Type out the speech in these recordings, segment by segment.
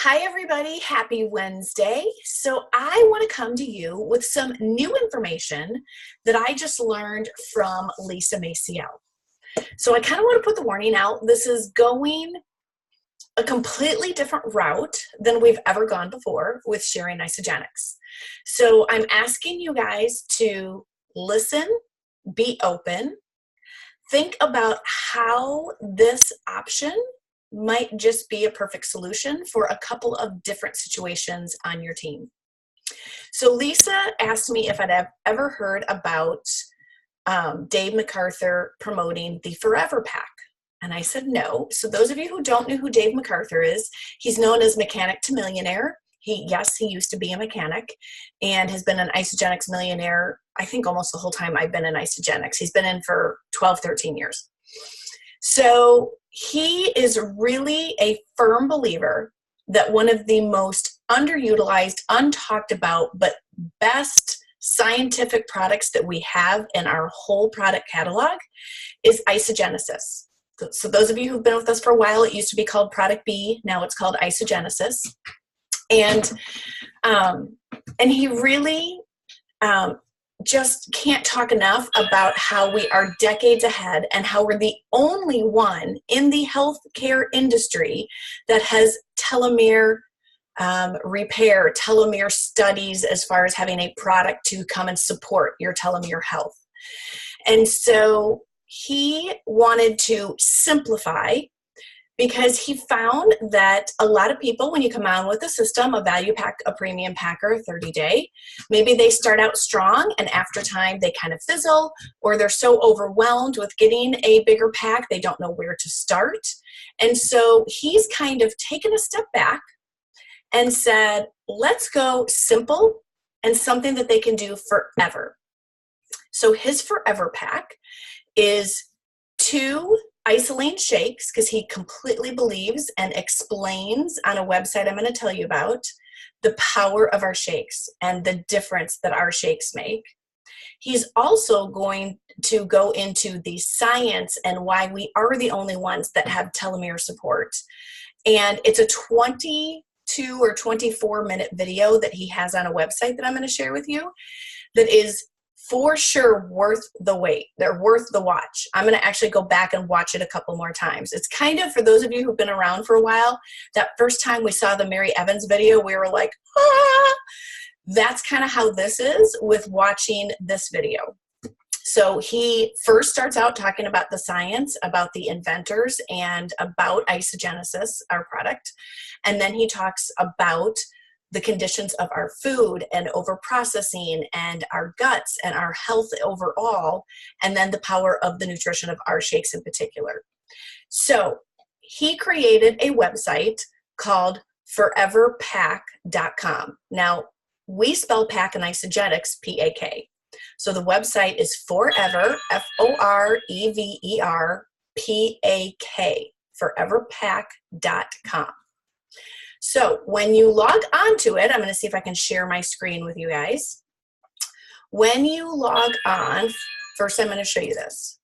Hi, everybody. Happy Wednesday. So, I want to come to you with some new information that I just learned from Lisa Maciel. So, I kind of want to put the warning out. This is going a completely different route than we've ever gone before with sharing Isogenics. So, I'm asking you guys to listen, be open, think about how this option might just be a perfect solution for a couple of different situations on your team. So Lisa asked me if I'd ever heard about Dave MacArthur promoting the Forever Pack. And I said no. So those of you who don't know who Dave MacArthur is, he's known as Mechanic to Millionaire. He used to be a mechanic and has been an Isogenics millionaire, I think almost the whole time I've been in Isogenics. He's been in for 12, 13 years. So he is really a firm believer that one of the most underutilized, untalked about, but best scientific products that we have in our whole product catalog is Isogenesis. So those of you who've been with us for a while, it used to be called Product B. Now it's called Isogenesis. And he really just can't talk enough about how we are decades ahead and how we're the only one in the healthcare industry that has telomere repair, telomere studies as far as having a product to come and support your telomere health. And so he wanted to simplify, because he found that a lot of people, when you come on with a system, a value pack, a premium pack, or a 30-day, maybe they start out strong and after time they kind of fizzle, or they're so overwhelmed with getting a bigger pack they don't know where to start. And so he's kind of taken a step back and said, let's go simple and something that they can do forever. So his Forever Pack is 2 Isolane shakes, because he completely believes and explains on a website I'm going to tell you about the power of our shakes and the difference that our shakes make. He's also going to go into the science and why we are the only ones that have telomere support. And it's a 22 or 24-minute video that he has on a website that I'm going to share with you that is for sure worth the wait. They're worth the watch. I'm going to actually go back and watch it a couple more times. It's kind of, for those of you who've been around for a while, that first time we saw the Mary Evans video, we were like, ah! That's kind of how this is with watching this video. So he first starts out talking about the science, about the inventors, and about Isogenesis, our product. And then he talks about the conditions of our food and overprocessing and our guts and our health overall, and then the power of the nutrition of our shakes in particular. So he created a website called foreverpack.com. Now, we spell pack and Isogenics, P-A-K. So the website is forever, F-O-R-E-V-E-R-P-A-K, foreverpack.com. So when you log onto it, I'm going to see if I can share my screen with you guys. When you log on, first I'm going to show you this.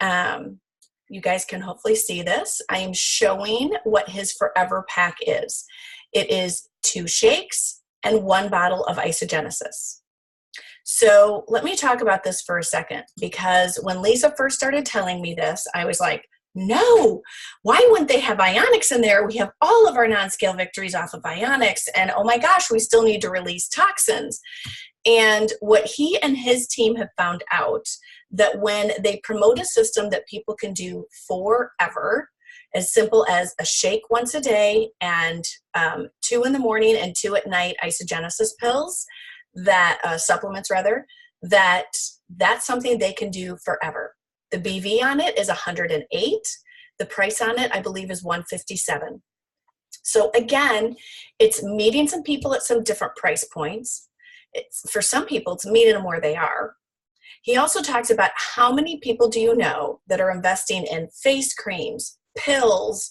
You guys can hopefully see this. I am showing what his Forever Pack is. It is 2 shakes and 1 bottle of Isogenesis. So let me talk about this for a second, because when Lisa first started telling me this, I was like, no, why wouldn't they have Ionics in there? We have all of our non-scale victories off of Ionics, and oh my gosh, we still need to release toxins. And what he and his team have found out, that when they promote a system that people can do forever, as simple as a shake once a day and 2 in the morning and 2 at night Isogenesis pills, that supplements rather, that's something they can do forever. The BV on it is 108. The price on it, I believe, is 157. So again, it's meeting some people at some different price points. For some people, it's meeting them where they are. He also talks about how many people do you know that are investing in face creams, pills,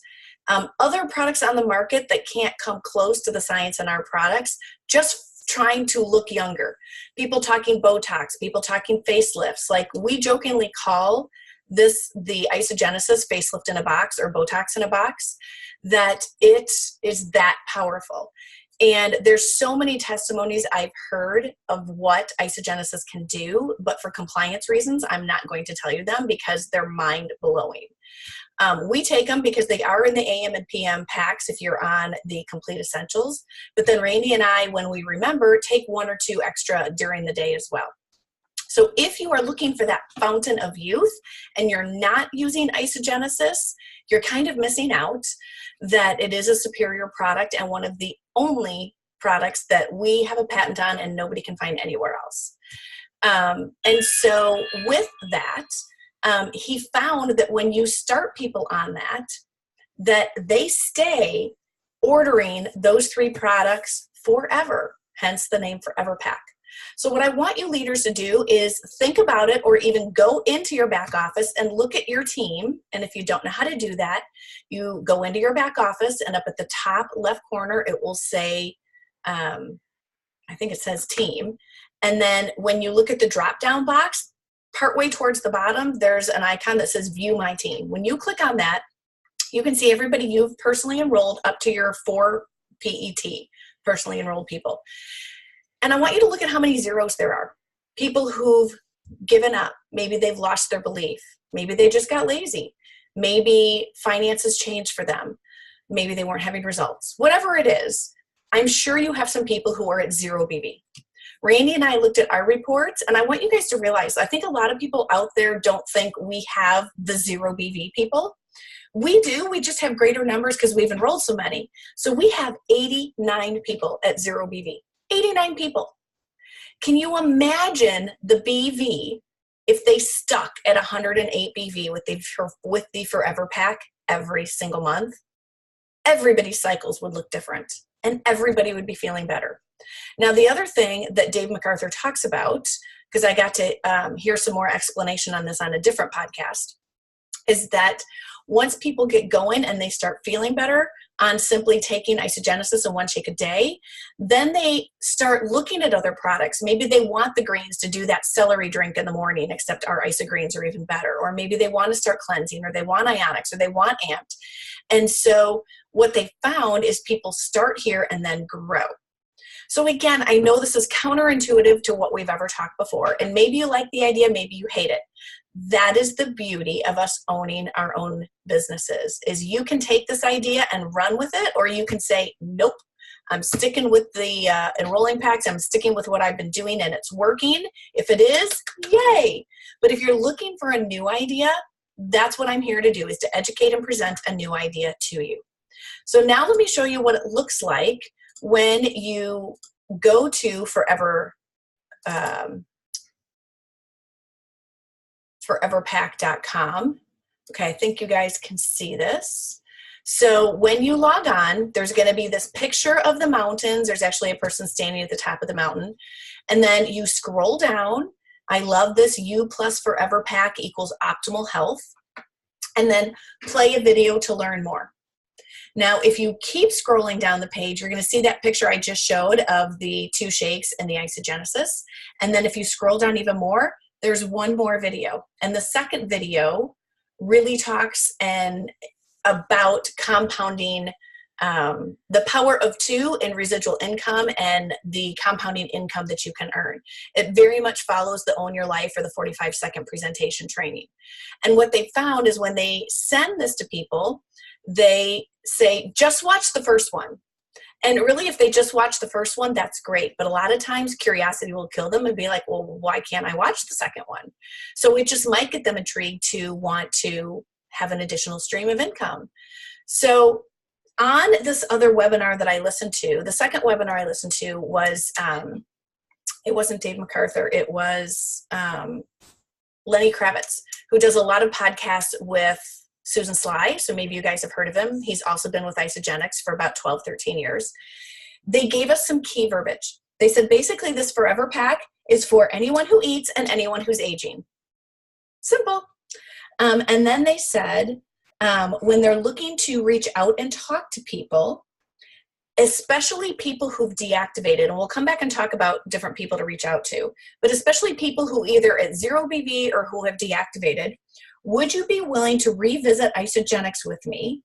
other products on the market that can't come close to the science in our products, just trying to look younger. People talking Botox, people talking facelifts. Like, we jokingly call the Isogenesis facelift in a box or Botox in a box, that it is that powerful. And there's so many testimonies I've heard of what Isogenesis can do, but for compliance reasons, I'm not going to tell you them because they're mind-blowing. We take them because they are in the AM and PM packs if you're on the Complete Essentials. But then Randy and I, when we remember, take 1 or 2 extra during the day as well. So if you are looking for that fountain of youth and you're not using Isogenesis, you're kind of missing out. That it is a superior product and one of the only products that we have a patent on and nobody can find anywhere else. And so with that, he found that when you start people on that they stay ordering those 3 products forever, hence the name Forever Pack. So what I want you leaders to do is think about it, or even go into your back office and look at your team. And if you don't know how to do that, you go into your back office and up at the top left corner, it will say, I think it says team. And then when you look at the drop-down box, partway towards the bottom, there's an icon that says View My Team. When you click on that, you can see everybody you've personally enrolled up to your 4 PET, personally enrolled people. And I want you to look at how many zeros there are. People who've given up. Maybe they've lost their belief. Maybe they just got lazy. Maybe finances changed for them. Maybe they weren't having results. Whatever it is, I'm sure you have some people who are at 0 BV. Randy and I looked at our reports, and I want you guys to realize, I think a lot of people out there don't think we have the 0 BV people. We do. We just have greater numbers because we've enrolled so many. So we have 89 people at 0 BV. 89 people. Can you imagine the BV if they stuck at 108 BV with the Forever Pack every single month? Everybody's cycles would look different and everybody would be feeling better. Now, the other thing that Dave MacArthur talks about, because I got to hear some more explanation on this on a different podcast, is that once people get going and they start feeling better on simply taking Isogenesis in 1 shake a day, then they start looking at other products. Maybe they want the greens to do that celery drink in the morning, except our Isogreens are even better. Or maybe they want to start cleansing, or they want Ionics, or they want Amped. And so what they found is people start here and then grow. So again, I know this is counterintuitive to what we've ever talked before, and maybe you like the idea, maybe you hate it. That is the beauty of us owning our own businesses, is you can take this idea and run with it, or you can say, nope, I'm sticking with the enrolling packs. I'm sticking with what I've been doing and it's working. If it is, yay. But if you're looking for a new idea, that's what I'm here to do, is to educate and present a new idea to you. So now let me show you what it looks like when you go to foreverpack.com. Okay, I think you guys can see this. So when you log on, there's going to be this picture of the mountains. There's actually a person standing at the top of the mountain. And then you scroll down. I love this, U plus Forever Pack equals optimal health. And then play a video to learn more. Now, if you keep scrolling down the page, you're going to see that picture I just showed of the 2 shakes and the Isogenesis. And then if you scroll down even more, there's one more video. And the second video really talks about compounding, the power of 2 in residual income and the compounding income that you can earn. It very much follows the Own Your Life or the 45-second presentation training. And what they found is when they send this to people, they say, just watch the first one. And really, if they just watch the first one, that's great. But a lot of times curiosity will kill them and be like, well, why can't I watch the second one? So it just might get them intrigued to want to have an additional stream of income. So on this other webinar that I listened to, the second webinar I listened to was, it wasn't Dave MacArthur, it was Lenny Kravitz, who does a lot of podcasts with Susan Sly. So maybe you guys have heard of him. He's also been with Isagenix for about 12, 13 years. They gave us some key verbiage. They said, basically, this Forever Pack is for anyone who eats and anyone who's aging. Simple. And then they said, when they're looking to reach out and talk to people, especially people who've deactivated, and we'll come back and talk about different people to reach out to, but especially people who either at 0 BV or who have deactivated, Would you be willing to revisit Isagenix with me?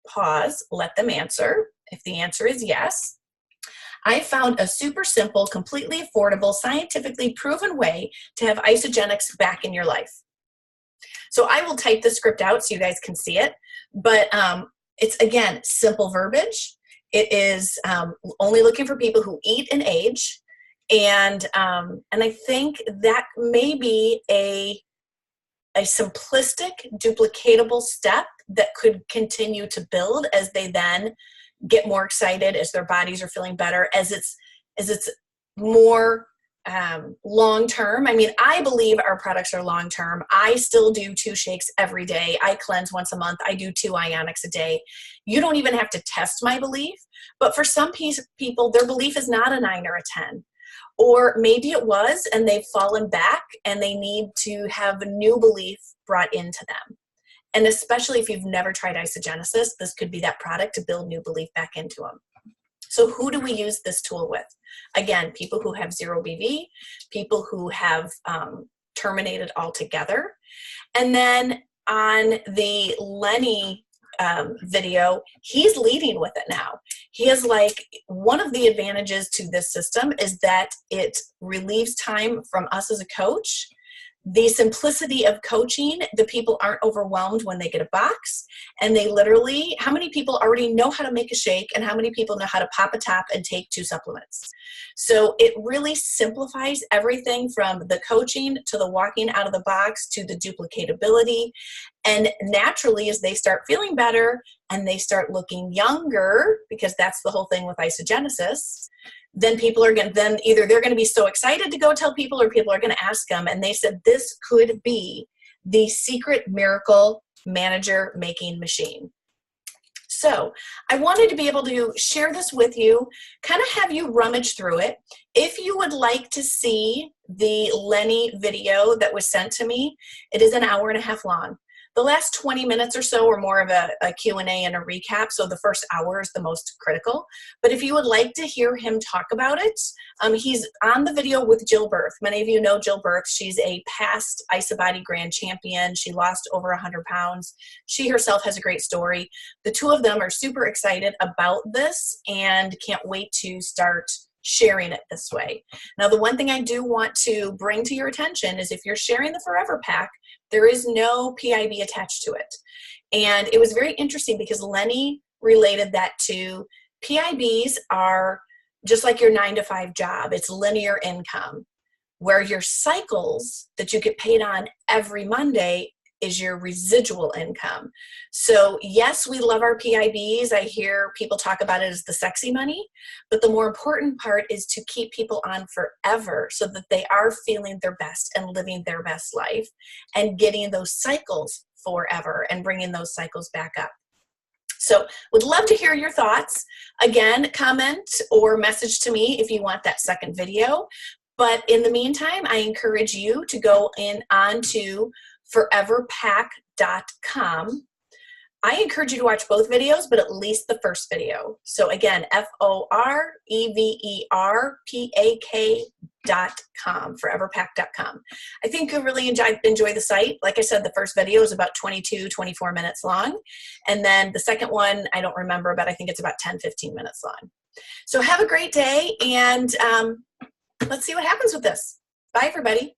Pause, let them answer. If the answer is yes, I found a super simple, completely affordable, scientifically proven way to have Isagenix back in your life. So I will type the script out so you guys can see it, but it's, again, simple verbiage. It is only looking for people who eat and age, and I think that may be a simplistic, duplicatable step that could continue to build as they then get more excited, as their bodies are feeling better, as it's more long-term. I mean, I believe our products are long-term. I still do 2 shakes every day. I cleanse once a month. I do 2 ionics a day. You don't even have to test my belief, but for some people, their belief is not a 9 or a 10. Or maybe it was, and they've fallen back, and they need to have a new belief brought into them. And especially if you've never tried Isagenesis, this could be that product to build new belief back into them. So who do we use this tool with? Again, people who have 0 BV, people who have terminated altogether. And then on the Lenny video, he's leading with it now. He is like, one of the advantages to this system is that it relieves time from us as a coach. The simplicity of coaching, the people aren't overwhelmed when they get a box, and they literally, how many people already know how to make a shake, and how many people know how to pop a top and take 2 supplements? So it really simplifies everything from the coaching to the walking out of the box to the duplicatability. And naturally, as they start feeling better and they start looking younger, because that's the whole thing with Isagenesis, then people are going to, either they're going to be so excited to go tell people, or people are going to ask them. And they said this could be the secret miracle manager making machine. So I wanted to be able to share this with you, kind of have you rummage through it. If you would like to see the Lenny video that was sent to me, it is an hour and a half long. The last 20 minutes or so are more of a Q&A and a recap, so the first hour is the most critical. But if you would like to hear him talk about it, he's on the video with Jill Berth. Many of you know Jill Berth. She's a past IsaBody Grand Champion. She lost over 100 pounds. She herself has a great story. The two of them are super excited about this and can't wait to start sharing it this way. Now, the one thing I do want to bring to your attention is if you're sharing the Forever Pack, there is no PIB attached to it. And it was very interesting because Lenny related that to PIBs are just like your 9-to-5 job. It's linear income, where your cycles that you get paid on every Monday is your residual income. So yes, we love our PIBs. I hear people talk about it as the sexy money, but the more important part is to keep people on forever so that they are feeling their best and living their best life and getting those cycles forever and bringing those cycles back up. So would love to hear your thoughts. Again, comment or message to me if you want that second video. But in the meantime, I encourage you to go on to foreverpack.com. I encourage you to watch both videos, but at least the first video. So again, foreverpack.com, foreverpack.com. I think you'll really enjoy the site. Like I said, the first video is about 24 minutes long. And then the second one, I don't remember, but I think it's about 10-15 minutes long. So have a great day, and let's see what happens with this. Bye, everybody.